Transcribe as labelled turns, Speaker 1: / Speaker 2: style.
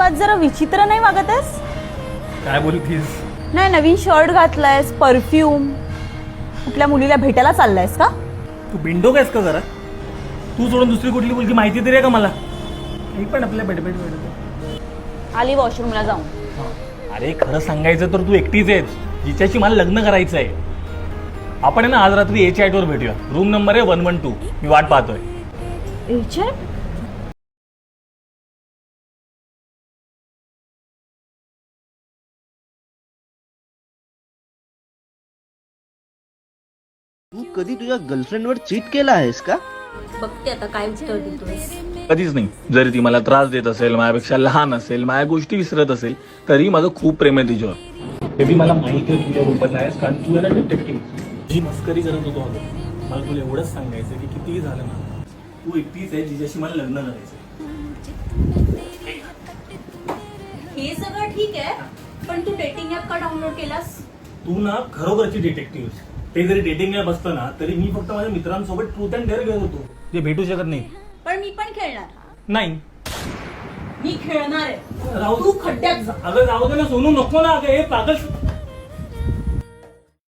Speaker 1: आज जरा विचित्र नाही वागत आहेस?
Speaker 2: काय बोलतीस?
Speaker 1: नाही, नवीन शर्ट घातलायस, परफ्यूम, कुठल्या मुलीला भेटायला चाललायस का?
Speaker 2: तू बिंडो कायस का जरा? तू सोडून दुसरी कुठली मुलगी माहिती तरी आहे का मला? मी पण आपल्या बेडबेड
Speaker 1: आली वॉशरूमला जाऊन.
Speaker 2: अरे खरं सांगायचं तर तू एकटीच आहेस जिच्याशी मला लग्न करायचं आहे. आपण आहे ना आज रात्री H8 वर भेटूया. रूम नंबर आहे 112. मी वाट पाहतोय.
Speaker 1: H8?
Speaker 3: तू कधी तुझ्या गर्लफ्रेंडवर चीट केला आहेस का?
Speaker 1: बघते आता काय उत्तर देतोयस.
Speaker 2: कधीच नाही. जरी ती मला त्रास देत असेल, माझ्यापेक्षा लहान असेल, माझ्या गोष्टी विसरत असेल, तरी माझं खूप प्रेम आहे तिच्यावर. बेबी मला माहिती आहे तुझ्या रूपात आहेस, कारण तू आहे ना डिटेक्टिव्ह जी मस्करी करत होतो अगं. मला तुला एवढंच सांगायचं की कितीही झालं ना, तू एकटीच आहे जिच्याशी मला लग्न करायचं.
Speaker 1: हे सगळं ठीक आहे, पण तू डेटिंग ऍप का डाउनलोड केलास?
Speaker 2: तू ना खरोखरची डिटेक्टिव्ह. ते जरी डेटिंग ऍप असतं ना, तरी मी फक्त माझ्या मित्रांसोबत ट्रूथ अँड डेअर घेत होतो, जे भेटू शकत नाही.
Speaker 1: पण मी पण खेळणार.
Speaker 2: नाही
Speaker 1: मी खेळणार आहे.
Speaker 2: राहू
Speaker 1: तू खड्ड्यात जा.
Speaker 2: अगं जाऊ दे ना सोनू, नको ना. अगं हे पागल